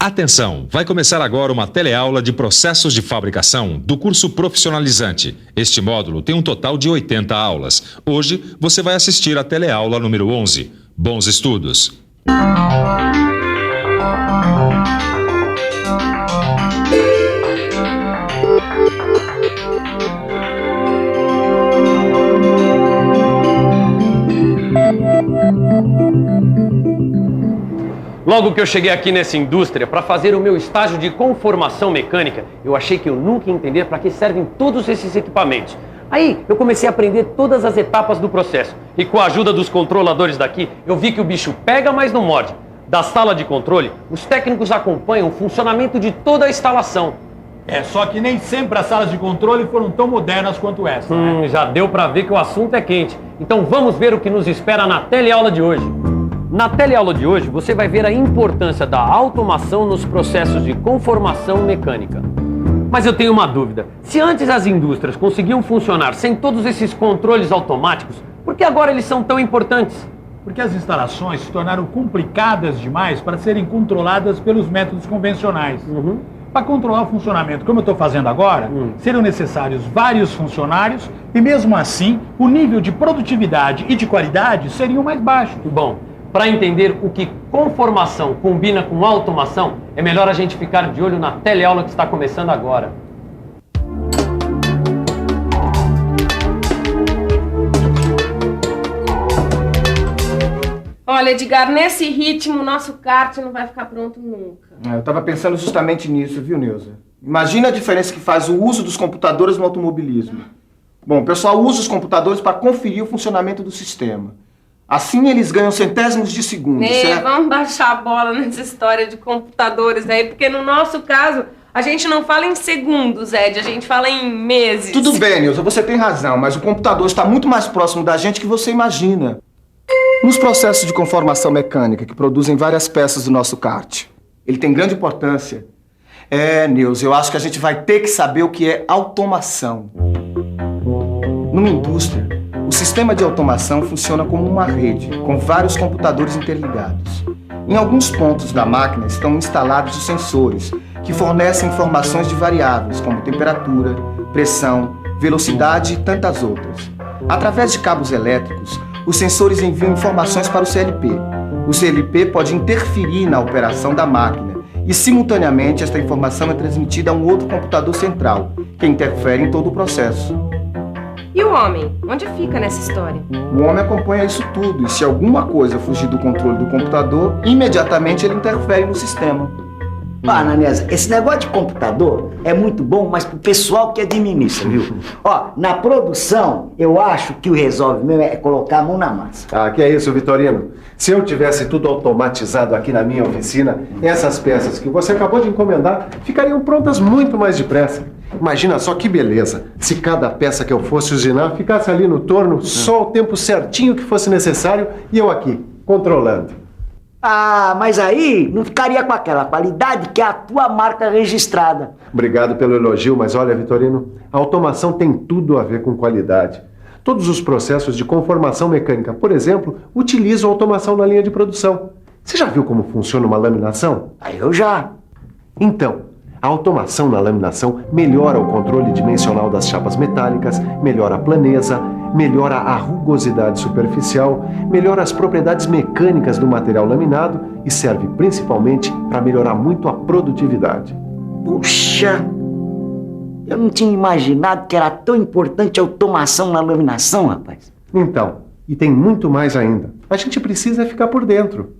Atenção! Vai começar agora uma teleaula de processos de fabricação do curso profissionalizante. Este módulo tem um total de 80 aulas. Hoje você vai assistir a teleaula número 11. Bons estudos! Logo que eu cheguei aqui nessa indústria para fazer o meu estágio de conformação mecânica, eu achei que eu nunca ia entender para que servem todos esses equipamentos. Aí eu comecei a aprender todas as etapas do processo e com a ajuda dos controladores daqui, eu vi que o bicho pega, mas não morde. Da sala de controle, os técnicos acompanham o funcionamento de toda a instalação. Só que nem sempre as salas de controle foram tão modernas quanto essa, né? Já deu para ver que o assunto é quente. Então vamos ver o que nos espera na teleaula de hoje. Na teleaula de hoje, você vai ver a importância da automação nos processos de conformação mecânica. Mas eu tenho uma dúvida. Se antes as indústrias conseguiam funcionar sem todos esses controles automáticos, por que agora eles são tão importantes? Porque as instalações se tornaram complicadas demais para serem controladas pelos métodos convencionais. Para controlar o funcionamento, como eu estou fazendo agora, seriam necessários vários funcionários e mesmo assim, o nível de produtividade e de qualidade seriam mais baixos. Bom, para entender o que conformação combina com automação, é melhor a gente ficar de olho na teleaula que está começando agora. Olha, Edgar, nesse ritmo, o nosso kart não vai ficar pronto nunca. Eu estava pensando justamente nisso, viu, Neuza? Imagina a diferença que faz o uso dos computadores no automobilismo. Bom, o pessoal usa os computadores para conferir o funcionamento do sistema. Assim eles ganham centésimos de segundo, certo? Vamos baixar a bola nessa história de computadores aí, porque no nosso caso, a gente não fala em segundos, Ed, a gente fala em meses. Tudo bem, Neuza, você tem razão, mas o computador está muito mais próximo da gente que você imagina. Nos processos de conformação mecânica que produzem várias peças do nosso kart, ele tem grande importância. Neuza, eu acho que a gente vai ter que saber o que é automação. Numa indústria, o sistema de automação funciona como uma rede, com vários computadores interligados. Em alguns pontos da máquina estão instalados os sensores, que fornecem informações de variáveis, como temperatura, pressão, velocidade e tantas outras. Através de cabos elétricos, os sensores enviam informações para o CLP. O CLP pode interferir na operação da máquina e, simultaneamente, esta informação é transmitida a um outro computador central, que interfere em todo o processo. E o homem? Onde fica nessa história? O homem acompanha isso tudo e, se alguma coisa fugir do controle do computador, imediatamente ele interfere no sistema. Ananias, esse negócio de computador é muito bom, mas pro pessoal que administra, viu? Na produção, eu acho que o resolve mesmo é colocar a mão na massa. Que é isso, Vitorino? Se eu tivesse tudo automatizado aqui na minha oficina, essas peças que você acabou de encomendar ficariam prontas muito mais depressa. Imagina só que beleza, se cada peça que eu fosse usinar ficasse ali no torno, só o tempo certinho que fosse necessário e eu aqui, controlando. Mas aí não ficaria com aquela qualidade que é a tua marca registrada. Obrigado pelo elogio, mas olha, Vitorino, a automação tem tudo a ver com qualidade. Todos os processos de conformação mecânica, por exemplo, utilizam automação na linha de produção. Você já viu como funciona uma laminação? Eu já. Então, a automação na laminação melhora o controle dimensional das chapas metálicas, melhora a planeza, melhora a rugosidade superficial, melhora as propriedades mecânicas do material laminado e serve principalmente para melhorar muito a produtividade. Puxa! Eu não tinha imaginado que era tão importante a automação na laminação, rapaz. Então, e tem muito mais ainda. A gente precisa ficar por dentro.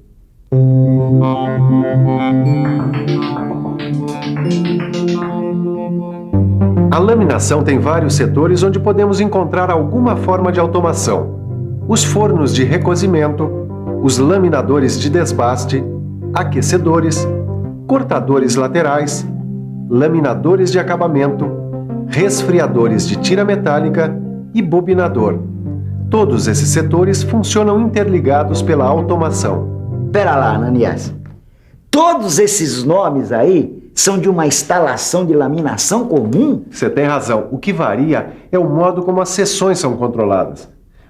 A laminação tem vários setores onde podemos encontrar alguma forma de automação. Os fornos de recozimento, os laminadores de desbaste, aquecedores, cortadores laterais, laminadores de acabamento, resfriadores de tira metálica e bobinador. Todos esses setores funcionam interligados pela automação. Pera lá, Ananias. Todos esses nomes aí são de uma instalação de laminação comum? Você tem razão. O que varia é o modo como as seções são controladas.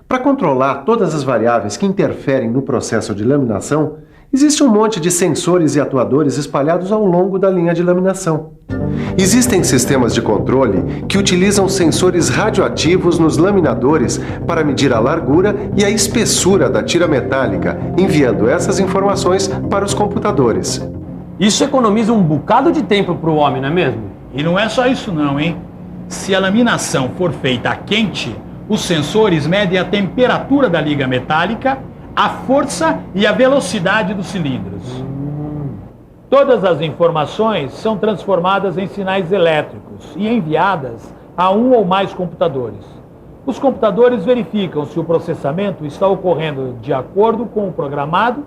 Para controlar todas as variáveis que interferem no processo de laminação, Existe um monte de sensores e atuadores espalhados ao longo da linha de laminação. Existem sistemas de controle que utilizam sensores radioativos nos laminadores para medir a largura e a espessura da tira metálica, enviando essas informações para os computadores. Isso economiza um bocado de tempo para o homem, não é mesmo? E não é só isso não, hein? Se a laminação for feita a quente, os sensores medem a temperatura da liga metálica, a força e a velocidade dos cilindros. Todas as informações são transformadas em sinais elétricos e enviadas a um ou mais computadores. Os computadores verificam se o processamento está ocorrendo de acordo com o programado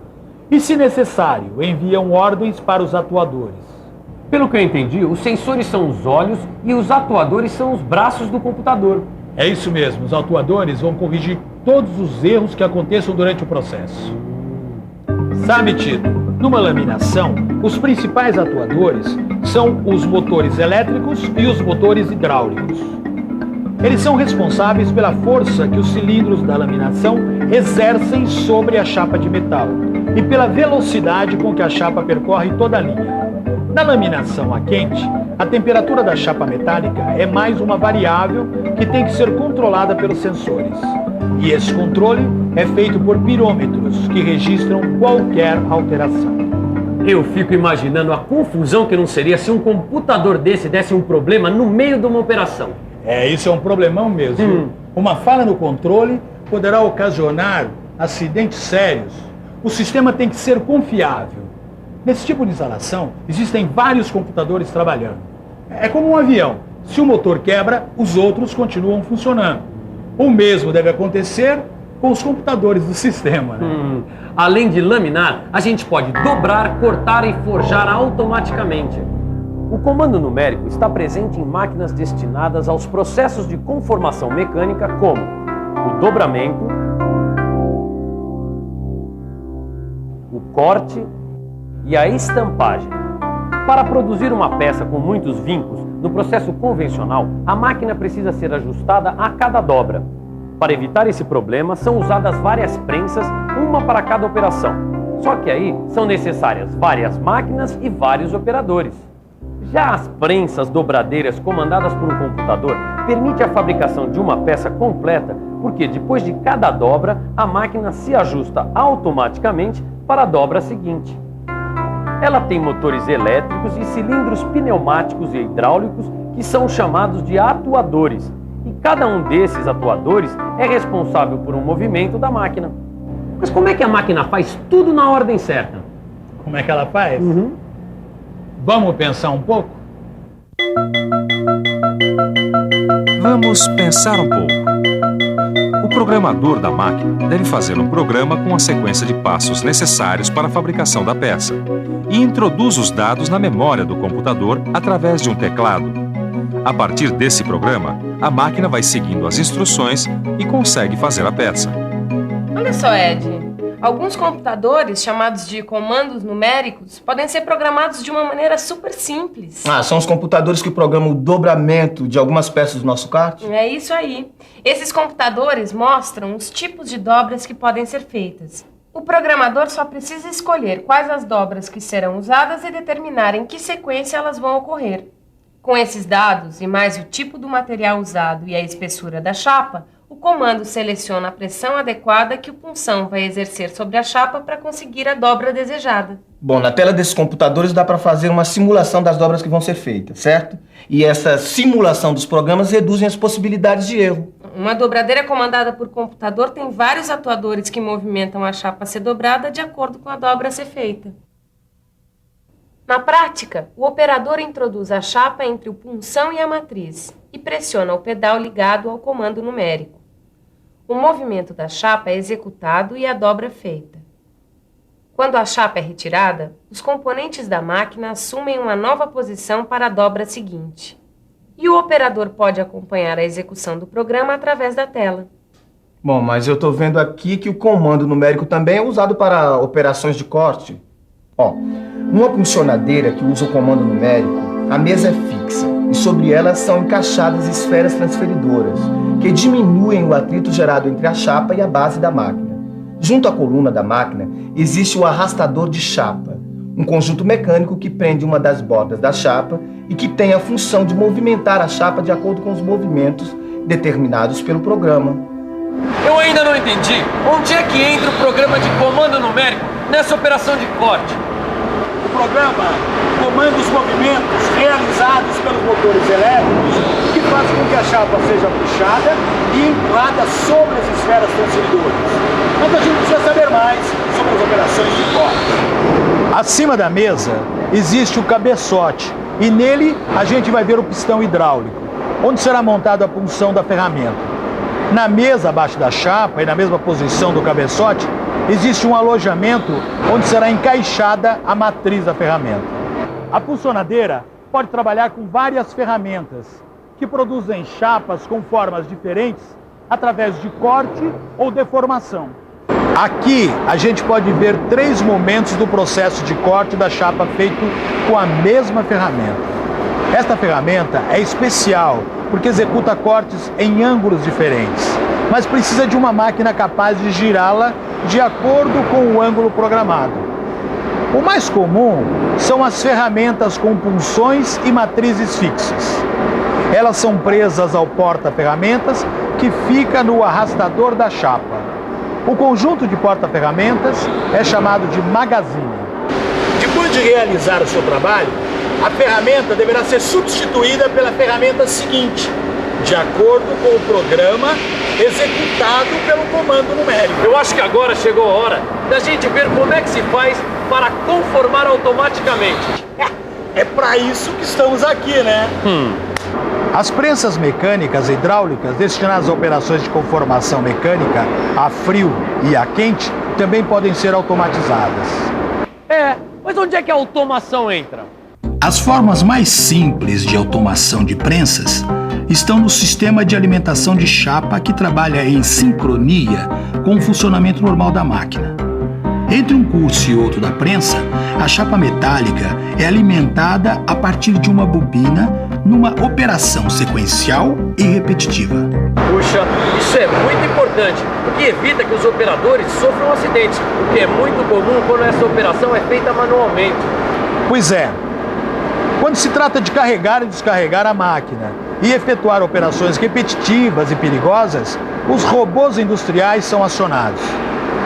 e, se necessário, enviam ordens para os atuadores. Pelo que eu entendi, os sensores são os olhos e os atuadores são os braços do computador. É isso mesmo, os atuadores vão corrigir todos os erros que aconteçam durante o processo. Sabe, Tito, numa laminação, os principais atuadores são os motores elétricos e os motores hidráulicos. Eles são responsáveis pela força que os cilindros da laminação exercem sobre a chapa de metal e pela velocidade com que a chapa percorre toda a linha. Na laminação a quente, a temperatura da chapa metálica é mais uma variável que tem que ser controlada pelos sensores. E esse controle é feito por pirômetros que registram qualquer alteração. Eu fico imaginando a confusão que não seria se um computador desse desse um problema no meio de uma operação. Isso é um problemão mesmo. Viu? Uma falha no controle poderá ocasionar acidentes sérios. O sistema tem que ser confiável. Nesse tipo de instalação, existem vários computadores trabalhando. É como um avião. Se o motor quebra, os outros continuam funcionando. O mesmo deve acontecer com os computadores do sistema, né? Além de laminar, a gente pode dobrar, cortar e forjar automaticamente. O comando numérico está presente em máquinas destinadas aos processos de conformação mecânica como o dobramento, o corte e a estampagem. Para produzir uma peça com muitos vincos, no processo convencional, a máquina precisa ser ajustada a cada dobra. Para evitar esse problema, são usadas várias prensas, uma para cada operação. Só que aí são necessárias várias máquinas e vários operadores. Já as prensas dobradeiras comandadas por um computador permite a fabricação de uma peça completa, porque depois de cada dobra, a máquina se ajusta automaticamente para a dobra seguinte. Ela tem motores elétricos e cilindros pneumáticos e hidráulicos que são chamados de atuadores. E cada um desses atuadores é responsável por um movimento da máquina. Mas como é que a máquina faz tudo na ordem certa? Como é que ela faz? Vamos pensar um pouco? Vamos pensar um pouco. O programador da máquina deve fazer um programa com a sequência de passos necessários para a fabricação da peça e introduz os dados na memória do computador através de um teclado. A partir desse programa, a máquina vai seguindo as instruções e consegue fazer a peça. Olha só, Ed. Alguns computadores, chamados de comandos numéricos, podem ser programados de uma maneira super simples. São os computadores que programam o dobramento de algumas peças do nosso kart? É isso aí. Esses computadores mostram os tipos de dobras que podem ser feitas. O programador só precisa escolher quais as dobras que serão usadas e determinar em que sequência elas vão ocorrer. Com esses dados e mais o tipo do material usado e a espessura da chapa, o comando seleciona a pressão adequada que o punção vai exercer sobre a chapa para conseguir a dobra desejada. Bom, na tela desses computadores dá para fazer uma simulação das dobras que vão ser feitas, certo? E essa simulação dos programas reduzem as possibilidades de erro. Uma dobradeira comandada por computador tem vários atuadores que movimentam a chapa a ser dobrada de acordo com a dobra a ser feita. Na prática, o operador introduz a chapa entre o punção e a matriz e pressiona o pedal ligado ao comando numérico. O movimento da chapa é executado e a dobra feita. Quando a chapa é retirada, os componentes da máquina assumem uma nova posição para a dobra seguinte. E o operador pode acompanhar a execução do programa através da tela. Bom, mas eu estou vendo aqui que o comando numérico também é usado para operações de corte. Numa puncionadeira que usa o comando numérico, a mesa é fixa e sobre ela são encaixadas esferas transferidoras, que diminuem o atrito gerado entre a chapa e a base da máquina. Junto à coluna da máquina existe o arrastador de chapa, um conjunto mecânico que prende uma das bordas da chapa e que tem a função de movimentar a chapa de acordo com os movimentos determinados pelo programa. Eu ainda não entendi. Onde é que entra o programa de comando numérico nessa operação de corte? O programa comanda os movimentos realizados pelos motores elétricos que fazem com que a chapa seja puxada e empurrada sobre as esferas transferidoras. Mas a gente precisa saber mais sobre as operações de corte. Acima da mesa existe o cabeçote e nele a gente vai ver o pistão hidráulico, onde será montada a punção da ferramenta. Na mesa abaixo da chapa e na mesma posição do cabeçote, existe um alojamento onde será encaixada a matriz da ferramenta. A puncionadeira pode trabalhar com várias ferramentas que produzem chapas com formas diferentes através de corte ou deformação. Aqui a gente pode ver 3 momentos do processo de corte da chapa feito com a mesma ferramenta. Esta ferramenta é especial porque executa cortes em ângulos diferentes, mas precisa de uma máquina capaz de girá-la de acordo com o ângulo programado. O mais comum são as ferramentas com punções e matrizes fixas. Elas são presas ao porta-ferramentas que fica no arrastador da chapa. O conjunto de porta-ferramentas é chamado de magazine. Depois de realizar o seu trabalho, a ferramenta deverá ser substituída pela ferramenta seguinte, de acordo com o programa executado pelo comando numérico. Eu acho que agora chegou a hora da gente ver como é que se faz para conformar automaticamente. É para isso que estamos aqui, né? As prensas mecânicas e hidráulicas destinadas a operações de conformação mecânica a frio e a quente também podem ser automatizadas. Mas onde é que a automação entra? As formas mais simples de automação de prensas estão no sistema de alimentação de chapa que trabalha em sincronia com o funcionamento normal da máquina. Entre um curso e outro da prensa, a chapa metálica é alimentada a partir de uma bobina numa operação sequencial e repetitiva. Puxa, isso é muito importante, porque evita que os operadores sofram acidentes, o que é muito comum quando essa operação é feita manualmente. Pois é. Quando se trata de carregar e descarregar a máquina e efetuar operações repetitivas e perigosas, os robôs industriais são acionados.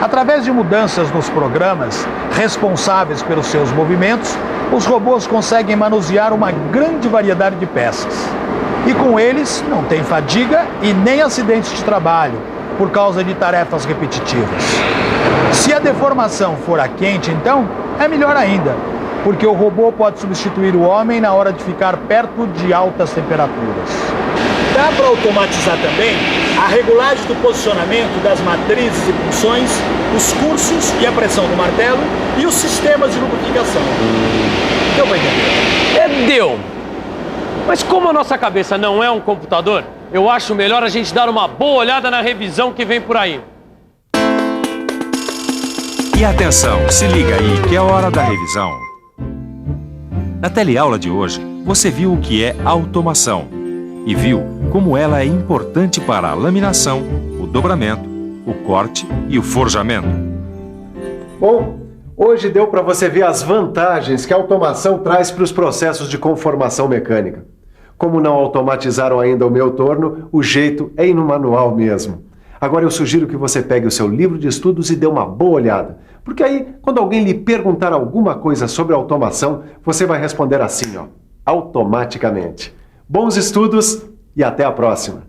Através de mudanças nos programas responsáveis pelos seus movimentos, os robôs conseguem manusear uma grande variedade de peças. E com eles não tem fadiga e nem acidentes de trabalho, por causa de tarefas repetitivas. Se a deformação for a quente, então, é melhor ainda, porque o robô pode substituir o homem na hora de ficar perto de altas temperaturas. Dá para automatizar também a regulagem do posicionamento das matrizes e punções, os cursos e a pressão do martelo e os sistemas de lubrificação. Deu para entender? Deu! Mas como a nossa cabeça não é um computador, eu acho melhor a gente dar uma boa olhada na revisão que vem por aí. E atenção, se liga aí que é hora da revisão. Na teleaula de hoje, você viu o que é automação e viu como ela é importante para a laminação, o dobramento, o corte e o forjamento. Bom, hoje deu para você ver as vantagens que a automação traz para os processos de conformação mecânica. Como não automatizaram ainda o meu torno, o jeito é ir no manual mesmo. Agora eu sugiro que você pegue o seu livro de estudos e dê uma boa olhada. Porque aí, quando alguém lhe perguntar alguma coisa sobre automação, você vai responder assim, ó, automaticamente. Bons estudos e até a próxima!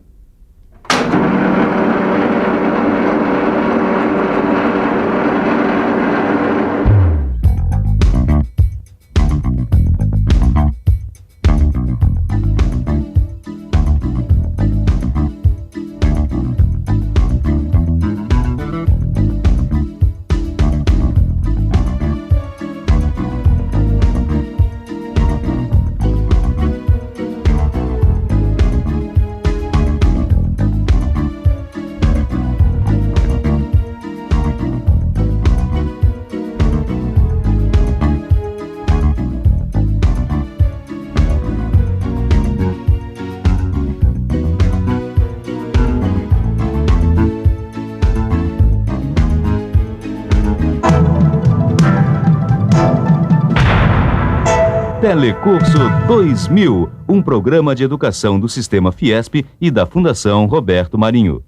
Telecurso 2000, um programa de educação do Sistema Fiesp e da Fundação Roberto Marinho.